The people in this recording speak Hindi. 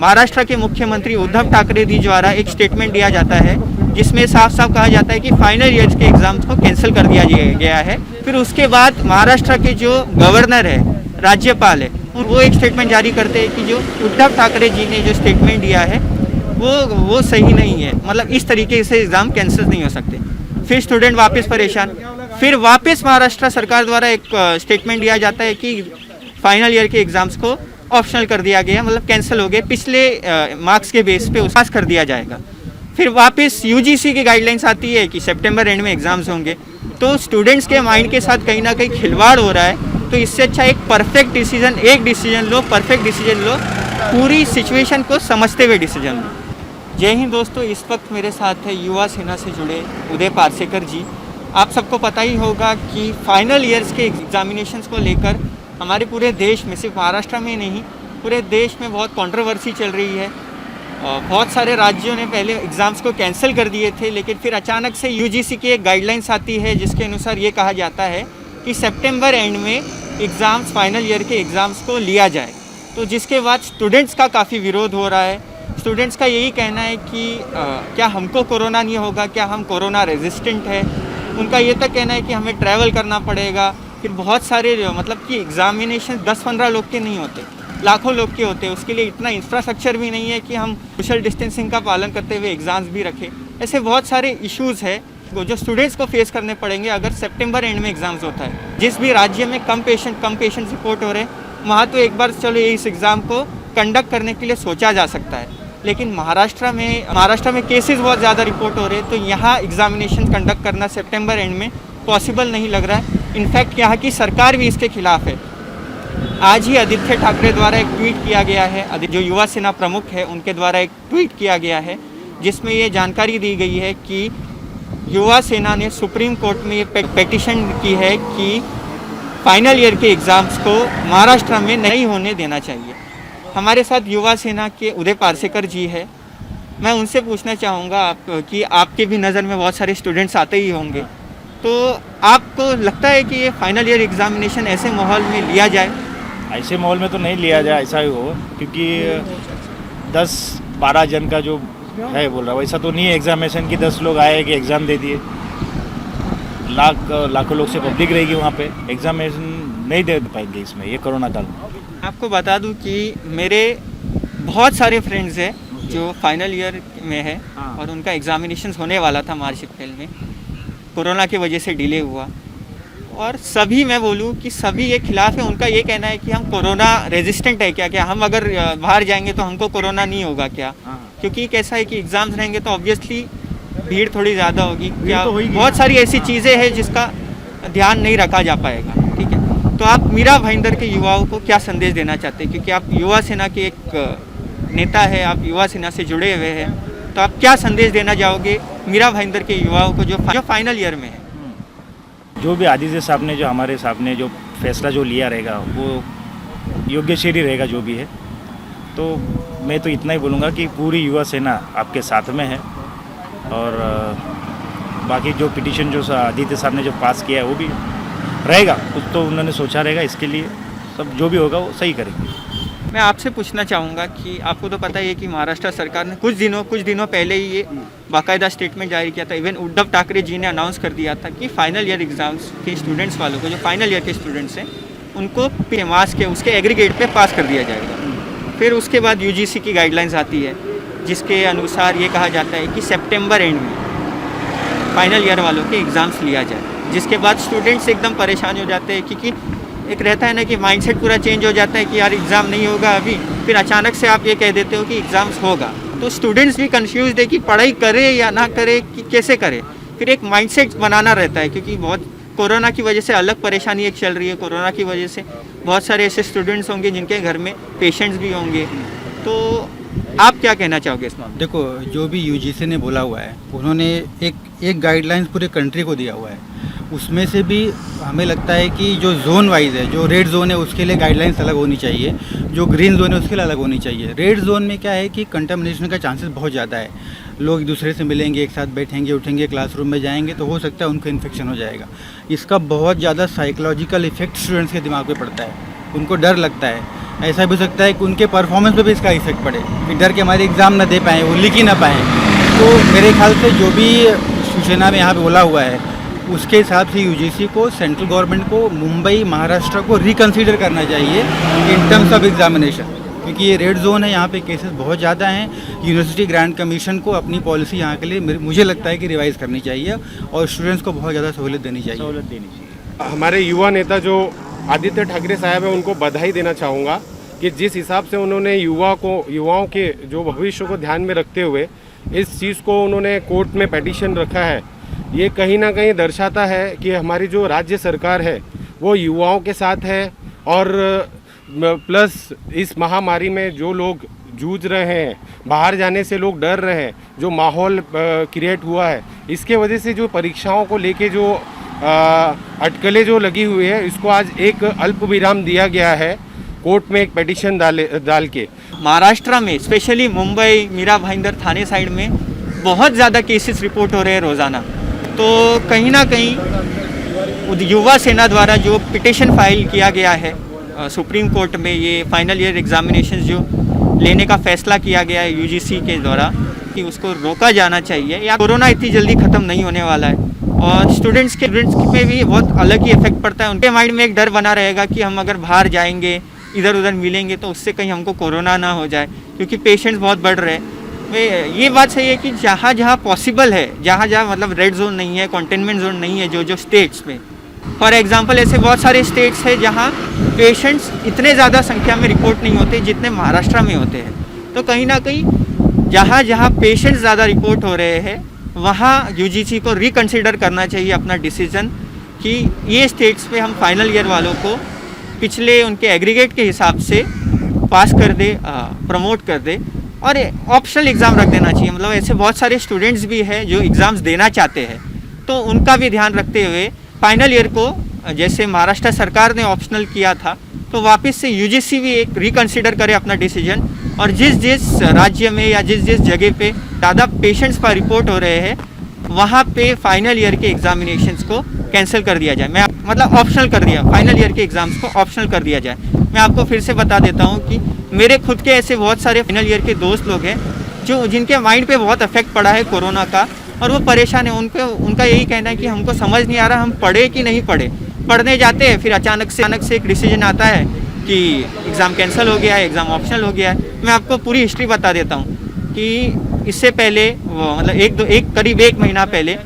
महाराष्ट्र के मुख्यमंत्री उद्धव ठाकरे जी द्वारा एक स्टेटमेंट दिया जाता है जिसमें साफ साफ कहा जाता है कि फाइनल ईयर्स के एग्जाम्स को कैंसिल कर दिया गया है। फिर उसके बाद महाराष्ट्र के जो गवर्नर है, राज्यपाल है, वो एक स्टेटमेंट जारी करते हैं कि जो उद्धव ठाकरे जी ने जो स्टेटमेंट दिया है वो सही नहीं है, मतलब इस तरीके से एग्ज़ाम कैंसिल नहीं हो सकते। फिर स्टूडेंट वापस परेशान, फिर वापस महाराष्ट्र सरकार द्वारा एक स्टेटमेंट दिया जाता है कि फाइनल ईयर के एग्ज़ाम्स को ऑप्शनल कर दिया गया, मतलब कैंसिल हो गए, पिछले मार्क्स के बेस पे पास कर दिया जाएगा। फिर वापस यूजीसी की गाइडलाइंस आती है कि सितंबर एंड में एग्ज़ाम्स होंगे। तो स्टूडेंट्स के माइंड के साथ कहीं ना कहीं खिलवाड़ हो रहा है। तो इससे अच्छा एक परफेक्ट डिसीजन, एक डिसीजन लो, परफेक्ट डिसीजन लो, पूरी सिचुएशन को समझते हुए डिसीजन लो। जय हिंद दोस्तों, इस वक्त मेरे साथ है युवा सेना से जुड़े उदय पारसेकर जी। आप सबको पता ही होगा कि फाइनल ईयर्स के एग्जामिनेशंस को लेकर हमारे पूरे देश में, सिर्फ महाराष्ट्र में नहीं, पूरे देश में बहुत कंट्रोवर्सी चल रही है। बहुत सारे राज्यों ने पहले एग्ज़ाम्स को कैंसिल कर दिए थे, लेकिन फिर अचानक से यूजीसी की एक गाइडलाइंस आती है जिसके अनुसार ये कहा जाता है कि सितंबर एंड में एग्ज़ाम्स, फाइनल ईयर के एग्ज़ाम्स को लिया जाए। तो जिसके बाद स्टूडेंट्स का काफ़ी विरोध हो रहा है। स्टूडेंट्स का यही कहना है कि क्या हमको कोरोना नहीं होगा, क्या हम कोरोना रेजिस्टेंट है। उनका ये तक कहना है कि हमें ट्रैवल करना पड़ेगा। फिर बहुत सारे मतलब कि एग्ज़ामिनेशन 10-15 लोग के नहीं होते, लाखों लोग के होते हैं। उसके लिए इतना इंफ्रास्ट्रक्चर भी नहीं है कि हम सोशल डिस्टेंसिंग का पालन करते हुए एग्ज़ाम्स भी रखें। ऐसे बहुत सारे इश्यूज़ है जो स्टूडेंट्स को फेस करने पड़ेंगे अगर सितंबर एंड में एग्ज़ाम्स होता है। जिस भी राज्य में कम पेशेंट रिपोर्ट हो रहे हैं, वहाँ तो एक बार चलो इस एग्ज़ाम को कंडक्ट करने के लिए सोचा जा सकता है। लेकिन महाराष्ट्र में केसेस बहुत ज़्यादा रिपोर्ट हो रहे हैं, तो यहाँ एग्ज़ामिनेशन कंडक्ट करना सितंबर एंड में पॉसिबल नहीं लग रहा है। इनफैक्ट यहाँ की सरकार भी इसके खिलाफ है। आज ही आदित्य ठाकरे द्वारा एक ट्वीट किया गया है, जो युवा सेना प्रमुख है उनके द्वारा एक ट्वीट किया गया है जिसमें ये जानकारी दी गई है कि युवा सेना ने सुप्रीम कोर्ट में ये पेटिशन की है कि फाइनल ईयर के एग्ज़ाम्स को महाराष्ट्र में नहीं होने देना चाहिए। हमारे साथ युवा सेना के उदय पारसेकर जी है। मैं उनसे पूछना चाहूँगा कि आपके भी नज़र में बहुत सारे स्टूडेंट्स आते ही होंगे, तो आपको लगता है कि ये फाइनल ईयर एग्ज़ामिनेशन ऐसे माहौल में लिया जाए? ऐसे माहौल में तो नहीं लिया जाए, ऐसा ही हो, क्योंकि 10-12 जन का जो है बोल रहा है वैसा तो नहीं है एग्जामिनेशन की। 10 लोग आए कि एग्ज़ाम दे दिए, लाखों लोग से पब्लिक रहेगी वहाँ पे, एग्जामिनेशन नहीं दे पाएंगे इसमें, ये कोरोना काल में। आपको बता दूं कि मेरे बहुत सारे फ्रेंड्स हैं जो फाइनल ईयर में है और उनका एग्ज़ामिनेशन होने वाला था मार्च अप्रैल में, कोरोना की वजह से डिले हुआ। और सभी, मैं बोलूँ कि सभी ये खिलाफ है। उनका ये कहना है कि हम कोरोना रेजिस्टेंट है क्या, हम अगर बाहर जाएंगे तो हमको कोरोना नहीं होगा क्या? क्योंकि कैसा है कि एग्ज़ाम्स रहेंगे तो ऑब्वियसली भीड़ थोड़ी ज़्यादा होगी, क्या बहुत सारी ऐसी चीज़ें हैं जिसका ध्यान नहीं रखा जा पाएगा। ठीक है, तो आप मीरा भाईंदर के युवाओं को क्या संदेश देना चाहते हैं? क्योंकि आप युवा सेना के एक नेता है, आप युवा सेना से जुड़े हुए हैं, तो आप क्या संदेश देना चाहोगे मीरा भाईंदर के युवाओं को जो फाइनल ईयर में है? जो भी आदित्य साहब ने, जो हमारे साहब ने जो फैसला जो लिया रहेगा वो योग्यशील रहेगा जो भी है। तो मैं तो इतना ही बोलूँगा कि पूरी युवा सेना आपके साथ में है। और बाकी जो पिटीशन जो आदित्य साहब ने जो पास किया है वो भी रहेगा, कुछ तो उन्होंने सोचा रहेगा, इसके लिए सब जो भी होगा वो सही करेंगे। मैं आपसे पूछना चाहूँगा कि आपको तो पता ही है कि महाराष्ट्र सरकार ने कुछ दिनों पहले ही ये बाकायदा स्टेटमेंट जारी किया था। इवन उद्धव ठाकरे जी ने अनाउंस कर दिया था कि फाइनल ईयर एग्ज़ाम्स के स्टूडेंट्स वालों को, जो फाइनल ईयर के स्टूडेंट्स हैं, उनको मार्क्स के उसके एग्रीगेट पे पास कर दिया जाएगा। फिर उसके बाद यूजीसी की गाइडलाइंस आती है जिसके अनुसार ये कहा जाता है कि सितंबर एंड में फाइनल ईयर वालों के एग्ज़ाम्स लिया जाए। जिसके बाद स्टूडेंट्स एकदम परेशान हो जाते हैं, क्योंकि एक रहता है ना कि माइंडसेट पूरा चेंज हो जाता है कि यार एग्ज़ाम नहीं होगा अभी, फिर अचानक से आप ये कह देते हो कि एग्ज़ाम्स होगा। तो स्टूडेंट्स भी कंफ्यूज है कि पढ़ाई करे या ना करे, कि कैसे करे। फिर एक माइंडसेट बनाना रहता है, क्योंकि बहुत कोरोना की वजह से अलग परेशानी एक चल रही है। कोरोना की वजह से बहुत सारे ऐसे स्टूडेंट्स होंगे जिनके घर में पेशेंट्स भी होंगे। तो आप क्या कहना चाहोगे इस मामले? देखो, जो भी यूजीसी ने बोला हुआ है, उन्होंने एक गाइडलाइंस पूरे कंट्री को दिया हुआ है। उसमें से भी हमें लगता है कि जो जोन वाइज है, जो रेड जोन है उसके लिए गाइडलाइंस अलग होनी चाहिए, जो ग्रीन जोन है उसके लिए अलग होनी चाहिए। रेड जोन में क्या है कि कंटामिनेशन का चांसेस बहुत ज़्यादा है। लोग एक दूसरे से मिलेंगे, एक साथ बैठेंगे, उठेंगे, क्लासरूम में जाएंगे, तो हो सकता है उनको इन्फेक्शन हो जाएगा। इसका बहुत ज़्यादा साइकोलॉजिकल इफेक्ट स्टूडेंट्स के दिमाग पे पड़ता है, उनको डर लगता है। ऐसा भी हो सकता है कि उनके परफॉर्मेंस पे भी इसका इफेक्ट पड़े, कि डर के हमारे एग्ज़ाम न दे पाएँ, वो लिख ही ना पाएँ। तो मेरे ख्याल से जो भी सूचना में यहाँ पे बोला हुआ है उसके हिसाब से यूजीसी को, सेंट्रल गवर्नमेंट को, मुंबई, महाराष्ट्र को रिकन्सिडर करना चाहिए इन टर्म्स ऑफ एग्जामिनेशन, क्योंकि ये रेड जोन है, यहाँ पे केसेस बहुत ज़्यादा हैं। यूनिवर्सिटी ग्रांट कमीशन को अपनी पॉलिसी यहाँ के लिए मुझे लगता है कि रिवाइज करनी चाहिए और स्टूडेंट्स को बहुत ज़्यादा सहूलियत देनी चाहिए। हमारे युवा नेता जो आदित्य ठाकरे साहब हैं उनको बधाई देना चाहूँगा कि जिस हिसाब से उन्होंने युवाओं के जो भविष्य को ध्यान में रखते हुए इस चीज़ को उन्होंने कोर्ट में पेटिशन रखा है, ये कहीं ना कहीं दर्शाता है कि हमारी जो राज्य सरकार है वो युवाओं के साथ है। और प्लस इस महामारी में जो लोग जूझ रहे हैं, बाहर जाने से लोग डर रहे हैं, जो माहौल क्रिएट हुआ है, इसके वजह से जो परीक्षाओं को लेके जो अटकलें जो लगी हुई है, इसको आज एक अल्प विराम दिया गया है कोर्ट में एक पिटीशन डाल के। महाराष्ट्र में स्पेशली मुंबई, मीरा भाईंदर, थाने साइड में बहुत ज़्यादा केसेस रिपोर्ट हो रहे हैं रोज़ाना। तो कहीं ना कहीं युवा सेना द्वारा जो पिटीशन फाइल किया गया है सुप्रीम कोर्ट में, ये फाइनल ईयर एग्जामिनेशंस जो लेने का फैसला किया गया है यूजीसी के द्वारा कि उसको रोका जाना चाहिए, या कोरोना इतनी जल्दी ख़त्म नहीं होने वाला है और स्टूडेंट्स पे भी बहुत अलग ही इफेक्ट पड़ता है। उनके माइंड में एक डर बना रहेगा कि हम अगर बाहर जाएंगे, इधर उधर मिलेंगे तो उससे कहीं हमको कोरोना ना हो जाए, क्योंकि पेशेंट्स बहुत बढ़ रहे हैं। ये बात सही है कि जहाँ जहाँ पॉसिबल है, जहाँ जहाँ मतलब रेड जोन नहीं है, कंटेनमेंट जोन नहीं है, जो स्टेट्स में, फॉर एग्जांपल ऐसे बहुत सारे स्टेट्स हैं जहाँ पेशेंट्स इतने ज़्यादा संख्या में रिपोर्ट नहीं होते जितने महाराष्ट्र में होते हैं। तो कहीं ना कहीं जहाँ जहाँ पेशेंट्स ज़्यादा रिपोर्ट हो रहे हैं वहाँ यूजीसी को रिकन्सिडर करना चाहिए अपना डिसीज़न कि ये स्टेट्स पे हम फाइनल ईयर वालों को पिछले उनके एग्रीगेट के हिसाब से पास कर दे, प्रमोट कर दे और ऑप्शनल एग्ज़ाम रख देना चाहिए। मतलब ऐसे बहुत सारे स्टूडेंट्स भी हैं जो एग्ज़ाम्स देना चाहते हैं, तो उनका भी ध्यान रखते हुए फाइनल ईयर को जैसे महाराष्ट्र सरकार ने ऑप्शनल किया था, तो वापस से यूजीसी भी एक रिकन्सिडर करे अपना डिसीजन और जिस जिस राज्य में या जिस जिस जगह पे ज़्यादा पेशेंट्स पर रिपोर्ट हो रहे हैं वहाँ पे फाइनल ईयर के एग्जामिनेशंस को कैंसिल कर दिया जाए। मैं मतलब ऑप्शनल कर दिया, फाइनल ईयर के एग्ज़ाम्स को ऑप्शनल कर दिया जाए। मैं आपको फिर से बता देता हूँ कि मेरे खुद के ऐसे बहुत सारे फाइनल ईयर के दोस्त लोग हैं जो जिनके माइंड पे बहुत इफेक्ट पड़ा है कोरोना का और वो परेशान है। उनका यही कहना है कि हमको समझ नहीं आ रहा हम पढ़े कि नहीं पढ़े। पढ़ने जाते हैं फिर अचानक से एक डिसीजन आता है कि एग्ज़ाम कैंसिल हो गया है, एग्ज़ाम ऑप्शनल हो गया है। मैं आपको पूरी हिस्ट्री बता देता हूँ कि इससे पहले मतलब करीब एक महीना पहले